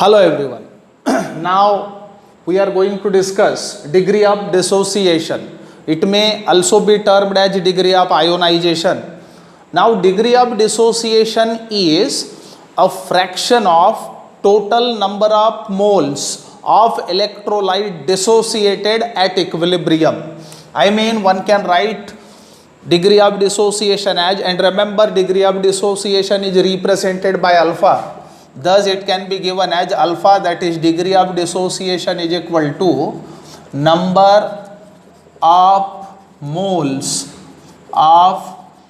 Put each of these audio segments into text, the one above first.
Hello everyone. Now we are going to discuss degree of dissociation. It may also be termed as degree of ionization. Now degree of dissociation is a fraction of total number of moles of electrolyte dissociated at equilibrium. I mean, one can write degree of dissociation as, and remember, degree of dissociation is represented by alpha. Thus it can be given as alpha, that is degree of dissociation is equal to number of moles of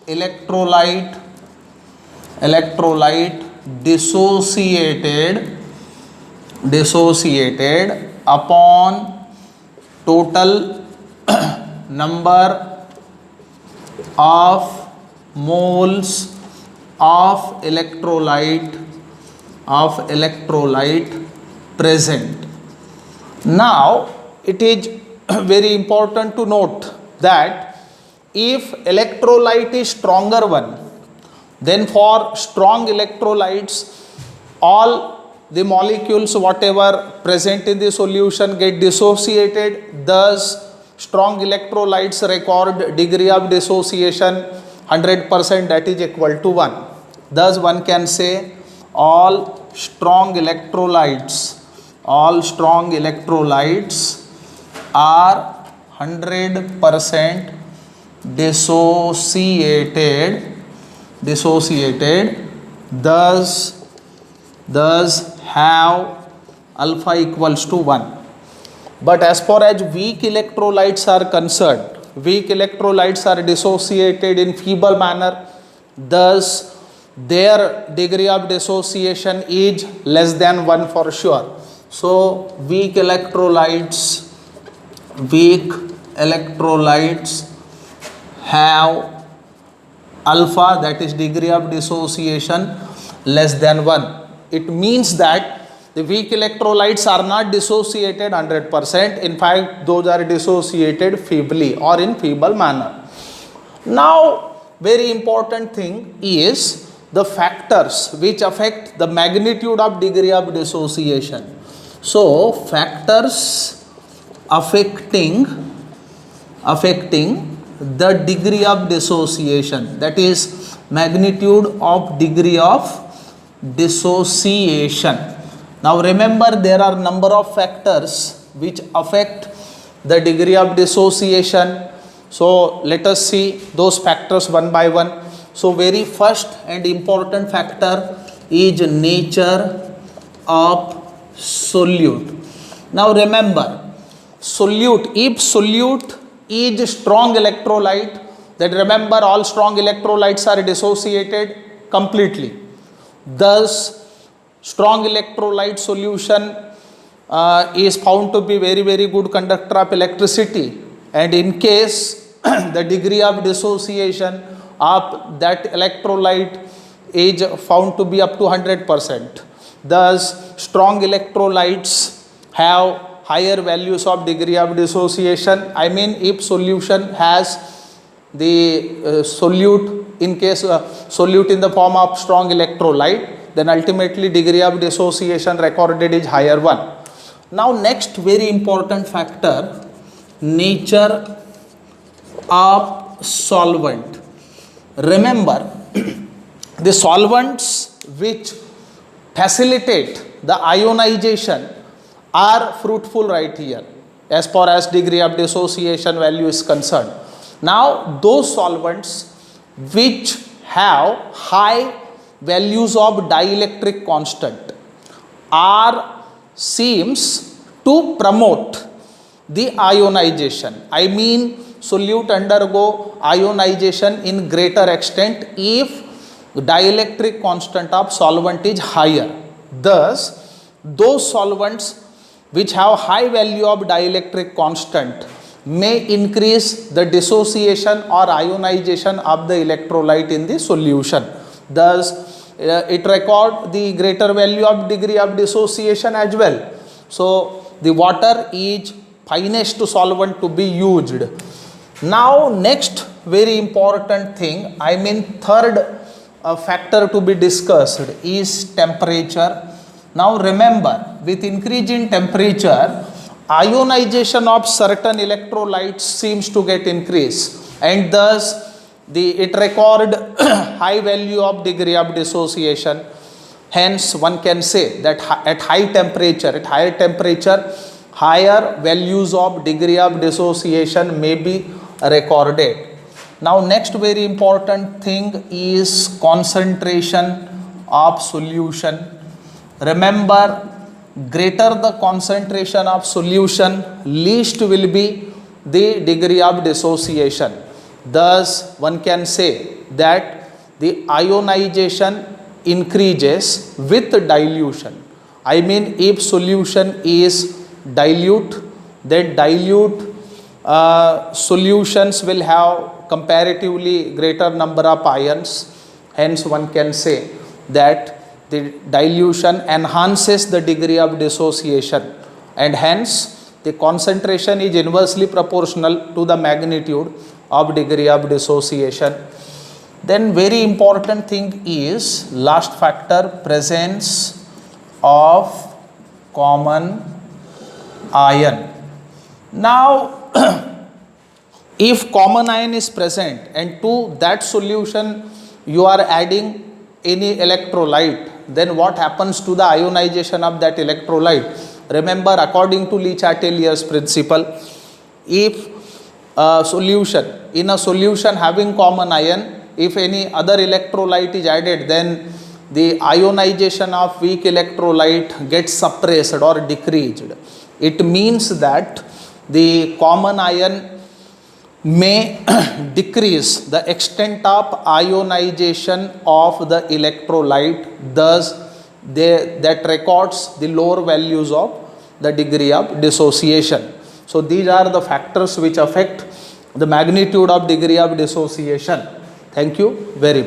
electrolyte dissociated upon total number of moles of electrolyte present. Now it is very important to note that if electrolyte is stronger one, then for strong electrolytes all the molecules whatever present in the solution get dissociated. Thus strong electrolytes record degree of dissociation 100%, that is equal to 1. Thus one can say all strong electrolytes are 100% dissociated, thus have alpha equals to 1. But as far as weak electrolytes are concerned, weak electrolytes are dissociated in feeble manner, thus their degree of dissociation is less than 1 for sure. So weak electrolytes have alpha, that is degree of dissociation less than 1. It means that the weak electrolytes are not dissociated 100%. In fact, those are dissociated feebly or in feeble manner. Now, very important thing is the factors which affect the magnitude of degree of dissociation. So, factors affecting the degree of dissociation, that is magnitude of degree of dissociation. Now remember, there are number of factors which affect the degree of dissociation. So let us see those factors one by one. So very first and important factor is nature of solute. Now remember, solute, if solute is strong electrolyte, then remember all strong electrolytes are dissociated completely. Thus strong electrolyte solution is found to be very good conductor of electricity, and in case the degree of dissociation of that electrolyte is found to be up to 100%. Thus strong electrolytes have higher values of degree of dissociation. I mean, if solution has the solute, in case solute in the form of strong electrolyte, then ultimately degree of dissociation recorded is higher one. Now next very important factor, nature of solvent. Remember, the solvents which facilitate the ionization are fruitful right here as far as degree of dissociation value is concerned. Now those solvents which have high values of dielectric constant seems to promote the ionization. I mean, solute undergo ionization in greater extent if dielectric constant of solvent is higher. Thus those solvents which have high value of dielectric constant may increase the dissociation or ionization of the electrolyte in the solution. Thus it record the greater value of degree of dissociation as well. So the water is finest solvent to be used. Now next very important thing, third factor to be discussed is temperature. Now remember, with increase in temperature, ionization of certain electrolytes seems to get increased, and thus it record high value of degree of dissociation. Hence one can say that at higher temperature, higher values of degree of dissociation may be recorded. Now next very important thing is concentration of solution. Remember, greater the concentration of solution, least will be the degree of dissociation. Thus one can say that the ionization increases with dilution. I mean, if solution is dilute, then dilute solutions will have comparatively greater number of ions. Hence one can say that the dilution enhances the degree of dissociation, and hence the concentration is inversely proportional to the magnitude of degree of dissociation. Then very important thing is last factor, presence of common ion. Now if common ion is present and to that solution you are adding any electrolyte, then what happens to the ionization of that electrolyte? Remember, according to Le Chatelier's principle, if in a solution having common ion, if any other electrolyte is added, then the ionization of weak electrolyte gets suppressed or decreased. It means that the common ion may decrease the extent of ionization of the electrolyte, thus that records the lower values of the degree of dissociation. So these are the factors which affect the magnitude of degree of dissociation. Thank you very much.